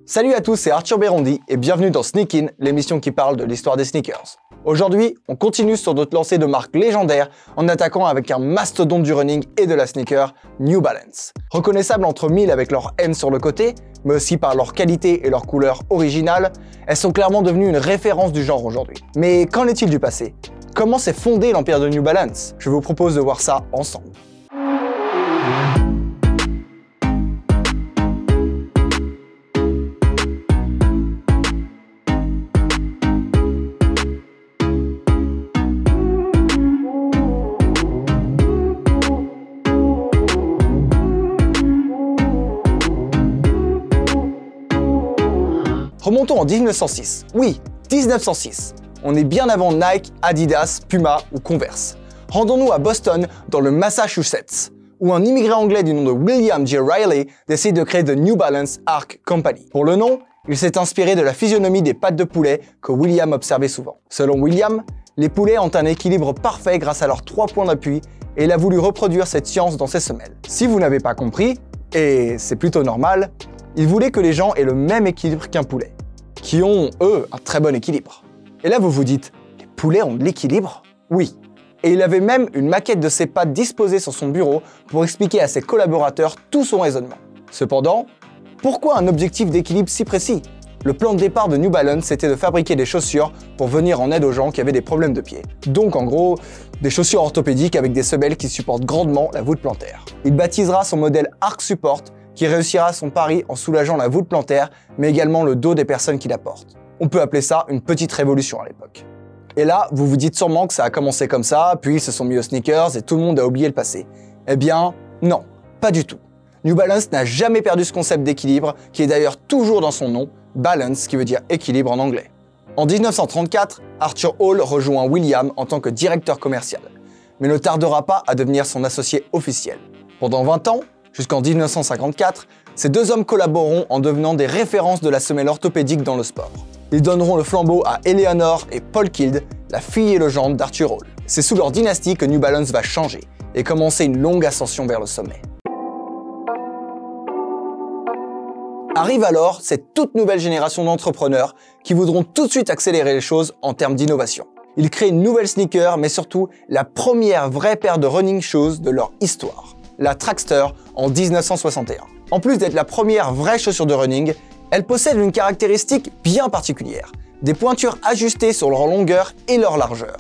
Salut à tous, c'est Arthur Bérondi et bienvenue dans Sneak In, l'émission qui parle de l'histoire des sneakers. Aujourd'hui, on continue sur notre lancée de marques légendaires en attaquant avec un mastodonte du running et de la sneaker, New Balance. Reconnaissables entre mille avec leur M sur le côté, mais aussi par leur qualité et leur couleur originale, elles sont clairement devenues une référence du genre aujourd'hui. Mais qu'en est-il du passé? Comment s'est fondé l'empire de New Balance? Je vous propose de voir ça ensemble. Remontons en 1906. Oui, 1906. On est bien avant Nike, Adidas, Puma ou Converse. Rendons-nous à Boston, dans le Massachusetts, où un immigré anglais du nom de William J. Riley décide de créer The New Balance Arc Company. Pour le nom, il s'est inspiré de la physionomie des pattes de poulet que William observait souvent. Selon William, les poulets ont un équilibre parfait grâce à leurs 3 points d'appui et il a voulu reproduire cette science dans ses semelles. Si vous n'avez pas compris, et c'est plutôt normal, il voulait que les gens aient le même équilibre qu'un poulet, qui ont, eux, un très bon équilibre. Et là, vous vous dites, les poulets ont de l'équilibre? Oui. Et il avait même une maquette de ses pattes disposée sur son bureau pour expliquer à ses collaborateurs tout son raisonnement. Cependant, pourquoi un objectif d'équilibre si précis? Le plan de départ de New Balance, c'était de fabriquer des chaussures pour venir en aide aux gens qui avaient des problèmes de pied. Donc, en gros, des chaussures orthopédiques avec des semelles qui supportent grandement la voûte plantaire. Il baptisera son modèle Arc Support, qui réussira son pari en soulageant la voûte plantaire, mais également le dos des personnes qui la portent. On peut appeler ça une petite révolution à l'époque. Et là, vous vous dites sûrement que ça a commencé comme ça, puis ils se sont mis aux sneakers et tout le monde a oublié le passé. Eh bien, non, pas du tout. New Balance n'a jamais perdu ce concept d'équilibre, qui est d'ailleurs toujours dans son nom, Balance, qui veut dire équilibre en anglais. En 1934, Arthur Hall rejoint William en tant que directeur commercial, mais ne tardera pas à devenir son associé officiel. Pendant 20 ans, jusqu'en 1954, ces deux hommes collaboreront en devenant des références de la semelle orthopédique dans le sport. Ils donneront le flambeau à Eleanor et Paul Kidd, la fille et légende d'Arthur Hall. C'est sous leur dynastie que New Balance va changer et commencer une longue ascension vers le sommet. Arrive alors cette toute nouvelle génération d'entrepreneurs qui voudront tout de suite accélérer les choses en termes d'innovation. Ils créent une nouvelle sneaker, mais surtout la première vraie paire de running shoes de leur histoire, la Trackster en 1961. En plus d'être la première vraie chaussure de running, elle possède une caractéristique bien particulière, des pointures ajustées sur leur longueur et leur largeur.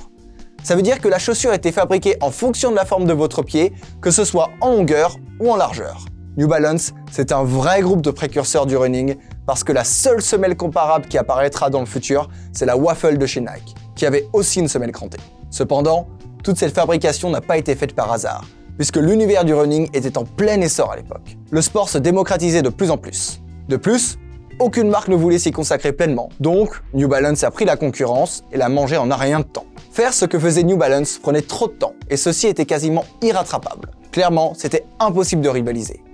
Ça veut dire que la chaussure était fabriquée en fonction de la forme de votre pied, que ce soit en longueur ou en largeur. New Balance, c'est un vrai groupe de précurseurs du running, parce que la seule semelle comparable qui apparaîtra dans le futur, c'est la Waffle de chez Nike, qui avait aussi une semelle crantée. Cependant, toute cette fabrication n'a pas été faite par hasard, puisque l'univers du running était en plein essor à l'époque. Le sport se démocratisait de plus en plus. De plus, aucune marque ne voulait s'y consacrer pleinement, donc New Balance a pris la concurrence et l'a mangée en un rien de temps. Faire ce que faisait New Balance prenait trop de temps, et ceci était quasiment irrattrapable. Clairement, c'était impossible de rivaliser.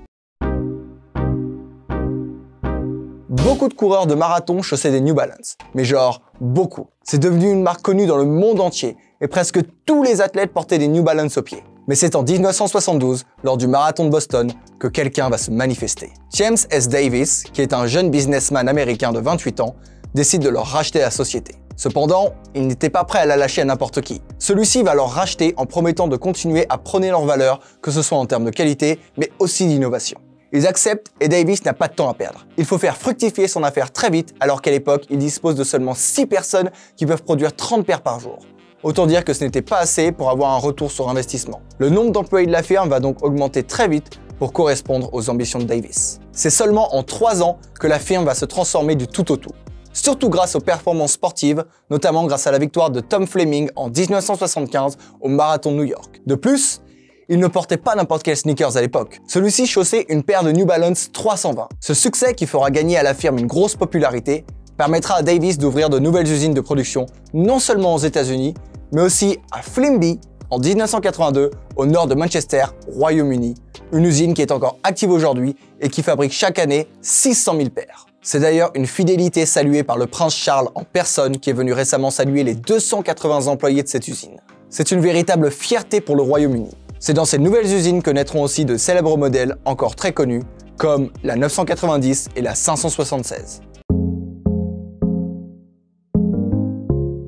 Beaucoup de coureurs de marathon chaussaient des New Balance, mais genre beaucoup. C'est devenu une marque connue dans le monde entier, et presque tous les athlètes portaient des New Balance aux pieds. Mais c'est en 1972, lors du marathon de Boston, que quelqu'un va se manifester. James S. Davis, qui est un jeune businessman américain de 28 ans, décide de leur racheter la société. Cependant, il n'était pas prêt à la lâcher à n'importe qui. Celui-ci va leur racheter en promettant de continuer à prôner leurs valeurs, que ce soit en termes de qualité, mais aussi d'innovation. Ils acceptent et Davis n'a pas de temps à perdre. Il faut faire fructifier son affaire très vite, alors qu'à l'époque, il dispose de seulement 6 personnes qui peuvent produire 30 paires par jour. Autant dire que ce n'était pas assez pour avoir un retour sur investissement. Le nombre d'employés de la firme va donc augmenter très vite pour correspondre aux ambitions de Davis. C'est seulement en 3 ans que la firme va se transformer du tout au tout. Surtout grâce aux performances sportives, notamment grâce à la victoire de Tom Fleming en 1975 au Marathon de New York. De plus, il ne portait pas n'importe quel sneakers à l'époque. Celui-ci chaussait une paire de New Balance 320. Ce succès qui fera gagner à la firme une grosse popularité permettra à Davis d'ouvrir de nouvelles usines de production, non seulement aux États-Unis, mais aussi à Flimby en 1982 au nord de Manchester, Royaume-Uni, une usine qui est encore active aujourd'hui et qui fabrique chaque année 600 000 paires. C'est d'ailleurs une fidélité saluée par le prince Charles en personne qui est venu récemment saluer les 280 employés de cette usine. C'est une véritable fierté pour le Royaume-Uni. C'est dans ces nouvelles usines que naîtront aussi de célèbres modèles encore très connus, comme la 990 et la 576.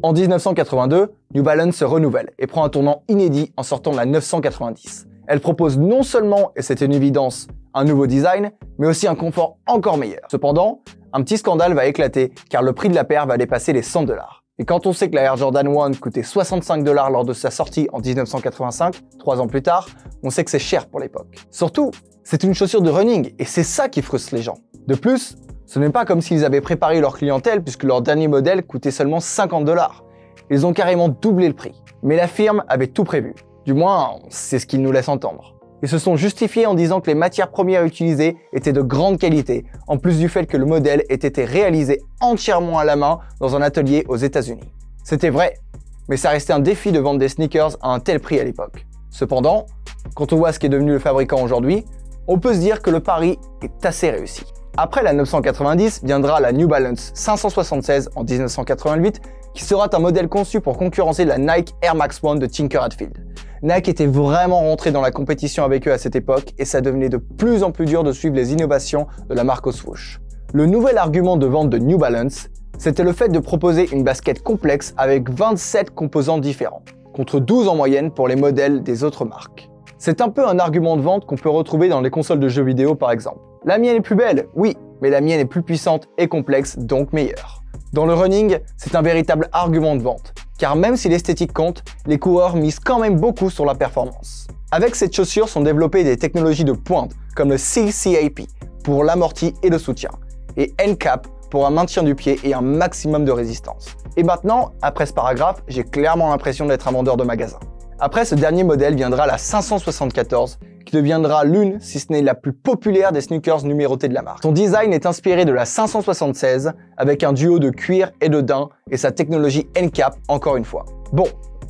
En 1982, New Balance se renouvelle et prend un tournant inédit en sortant la 990. Elle propose non seulement, et c'était une évidence, un nouveau design, mais aussi un confort encore meilleur. Cependant, un petit scandale va éclater car le prix de la paire va dépasser les 100 $. Et quand on sait que la Air Jordan 1 coûtait 65 $ lors de sa sortie en 1985, 3 ans plus tard, on sait que c'est cher pour l'époque. Surtout, c'est une chaussure de running et c'est ça qui frustre les gens. De plus, ce n'est pas comme s'ils avaient préparé leur clientèle puisque leur dernier modèle coûtait seulement 50 $. Ils ont carrément doublé le prix. Mais la firme avait tout prévu. Du moins, c'est ce qu'ils nous laissent entendre. Ils se sont justifiés en disant que les matières premières utilisées étaient de grande qualité, en plus du fait que le modèle ait été réalisé entièrement à la main dans un atelier aux États-Unis. C'était vrai, mais ça restait un défi de vendre des sneakers à un tel prix à l'époque. Cependant, quand on voit ce qu'est devenu le fabricant aujourd'hui, on peut se dire que le pari est assez réussi. Après la 990 viendra la New Balance 576 en 1988, qui sera un modèle conçu pour concurrencer la Nike Air Max 1 de Tinker Hatfield. Nike était vraiment rentré dans la compétition avec eux à cette époque et ça devenait de plus en plus dur de suivre les innovations de la marque au swoosh. Le nouvel argument de vente de New Balance, c'était le fait de proposer une basket complexe avec 27 composants différents, contre 12 en moyenne pour les modèles des autres marques. C'est un peu un argument de vente qu'on peut retrouver dans les consoles de jeux vidéo par exemple. La mienne est plus belle, oui, mais la mienne est plus puissante et complexe, donc meilleure. Dans le running, c'est un véritable argument de vente, car même si l'esthétique compte, les coureurs misent quand même beaucoup sur la performance. Avec cette chaussure sont développées des technologies de pointe, comme le CCAP pour l'amorti et le soutien, et NCAP pour un maintien du pied et un maximum de résistance. Et maintenant, après ce paragraphe, j'ai clairement l'impression d'être un vendeur de magasin. Après ce dernier modèle viendra la 574, qui deviendra l'une, si ce n'est la plus populaire des sneakers numérotées de la marque. Son design est inspiré de la 576, avec un duo de cuir et de daim, et sa technologie NCAP encore une fois. Bon,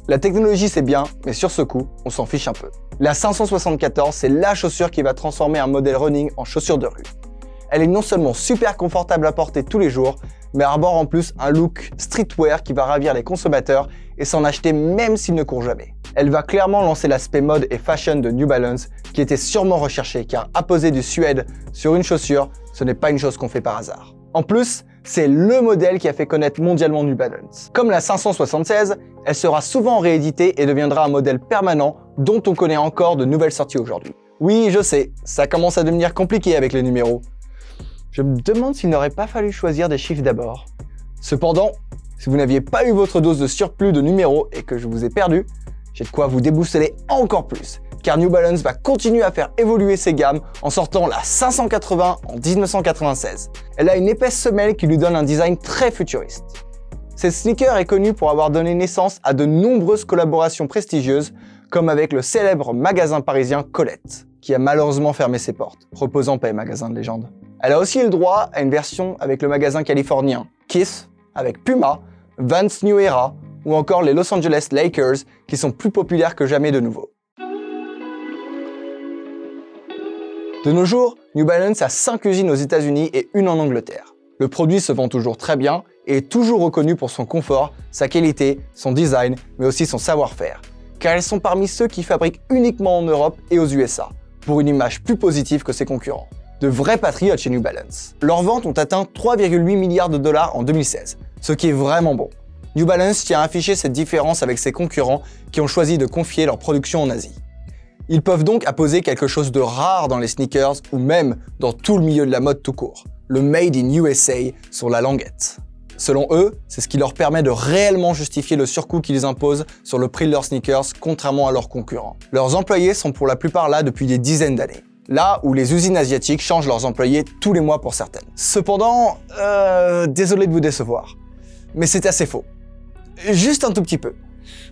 la technologie c'est bien, mais sur ce coup, on s'en fiche un peu. La 574, c'est la chaussure qui va transformer un modèle running en chaussure de rue. Elle est non seulement super confortable à porter tous les jours, mais arbore en plus un look streetwear qui va ravir les consommateurs et s'en acheter même s'ils ne courent jamais. Elle va clairement lancer l'aspect mode et fashion de New Balance qui était sûrement recherché car apposer du suède sur une chaussure, ce n'est pas une chose qu'on fait par hasard. En plus, c'est le modèle qui a fait connaître mondialement New Balance. Comme la 576, elle sera souvent rééditée et deviendra un modèle permanent dont on connaît encore de nouvelles sorties aujourd'hui. Oui, je sais, ça commence à devenir compliqué avec les numéros. Je me demande s'il n'aurait pas fallu choisir des chiffres d'abord. Cependant, si vous n'aviez pas eu votre dose de surplus de numéros et que je vous ai perdu, j'ai de quoi vous déboussoler encore plus, car New Balance va continuer à faire évoluer ses gammes en sortant la 580 en 1996. Elle a une épaisse semelle qui lui donne un design très futuriste. Cette sneaker est connue pour avoir donné naissance à de nombreuses collaborations prestigieuses, comme avec le célèbre magasin parisien Colette, qui a malheureusement fermé ses portes. Repose en paix, magasin de légende. Elle a aussi eu le droit à une version avec le magasin californien Kiss, avec Puma, Vans New Era ou encore les Los Angeles Lakers qui sont plus populaires que jamais de nouveau. De nos jours, New Balance a 5 usines aux États-Unis et une en Angleterre. Le produit se vend toujours très bien et est toujours reconnu pour son confort, sa qualité, son design, mais aussi son savoir-faire, car elles sont parmi ceux qui fabriquent uniquement en Europe et aux USA, pour une image plus positive que ses concurrents. De vrais patriotes chez New Balance. Leurs ventes ont atteint 3,8 milliards de dollars en 2016, ce qui est vraiment bon. New Balance tient à afficher cette différence avec ses concurrents qui ont choisi de confier leur production en Asie. Ils peuvent donc apposer quelque chose de rare dans les sneakers ou même dans tout le milieu de la mode tout court, le Made in USA sur la languette. Selon eux, c'est ce qui leur permet de réellement justifier le surcoût qu'ils imposent sur le prix de leurs sneakers contrairement à leurs concurrents. Leurs employés sont pour la plupart là depuis des dizaines d'années. Là où les usines asiatiques changent leurs employés tous les mois pour certaines. Cependant, désolé de vous décevoir, mais c'est assez faux. Juste un tout petit peu.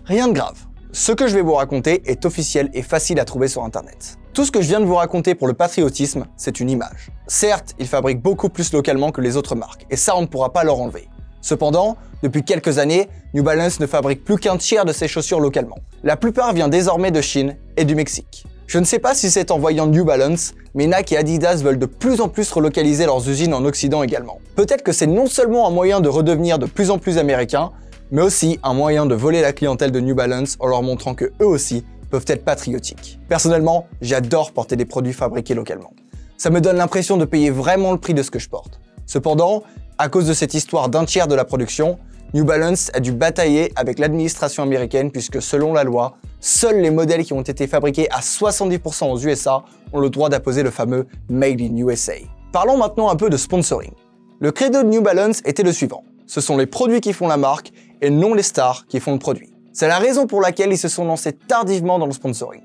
Rien de grave. Ce que je vais vous raconter est officiel et facile à trouver sur internet. Tout ce que je viens de vous raconter pour le patriotisme, c'est une image. Certes, ils fabriquent beaucoup plus localement que les autres marques, et ça on ne pourra pas leur enlever. Cependant, depuis quelques années, New Balance ne fabrique plus qu'un tiers de ses chaussures localement. La plupart vient désormais de Chine et du Mexique. Je ne sais pas si c'est en voyant New Balance, mais Nike et Adidas veulent de plus en plus relocaliser leurs usines en Occident également. Peut-être que c'est non seulement un moyen de redevenir de plus en plus américains, mais aussi un moyen de voler la clientèle de New Balance en leur montrant que eux aussi peuvent être patriotiques. Personnellement, j'adore porter des produits fabriqués localement. Ça me donne l'impression de payer vraiment le prix de ce que je porte. Cependant, à cause de cette histoire d'un tiers de la production, New Balance a dû batailler avec l'administration américaine puisque selon la loi, seuls les modèles qui ont été fabriqués à 70% aux USA ont le droit d'apposer le fameux Made in USA. Parlons maintenant un peu de sponsoring. Le credo de New Balance était le suivant. Ce sont les produits qui font la marque et non les stars qui font le produit. C'est la raison pour laquelle ils se sont lancés tardivement dans le sponsoring.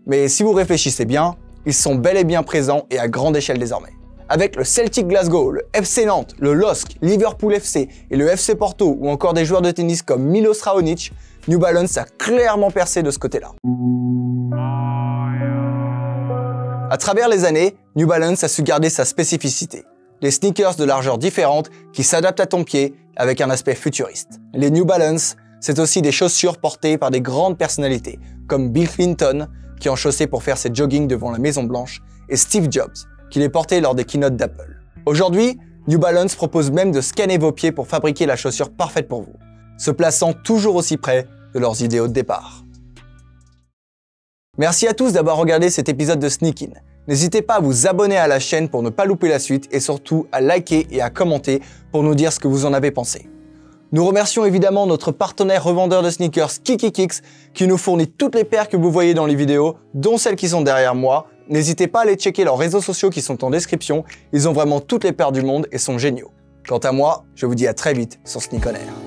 Mais si vous réfléchissez bien, ils sont bel et bien présents et à grande échelle désormais. Avec le Celtic Glasgow, le FC Nantes, le LOSC, Liverpool FC et le FC Porto ou encore des joueurs de tennis comme Milos Raonic, New Balance a clairement percé de ce côté-là. À travers les années, New Balance a su garder sa spécificité. Des sneakers de largeur différente qui s'adaptent à ton pied avec un aspect futuriste. Les New Balance, c'est aussi des chaussures portées par des grandes personnalités comme Bill Clinton, qui en chaussait pour faire ses joggings devant la Maison Blanche, et Steve Jobs, qui les portait lors des keynotes d'Apple. Aujourd'hui, New Balance propose même de scanner vos pieds pour fabriquer la chaussure parfaite pour vous, se plaçant toujours aussi près de leurs idéaux de départ. Merci à tous d'avoir regardé cet épisode de Sneak In. N'hésitez pas à vous abonner à la chaîne pour ne pas louper la suite et surtout à liker et à commenter pour nous dire ce que vous en avez pensé. Nous remercions évidemment notre partenaire revendeur de sneakers KikiKicks qui nous fournit toutes les paires que vous voyez dans les vidéos, dont celles qui sont derrière moi. N'hésitez pas à aller checker leurs réseaux sociaux qui sont en description, ils ont vraiment toutes les paires du monde et sont géniaux. Quant à moi, je vous dis à très vite sur Sneak On Air.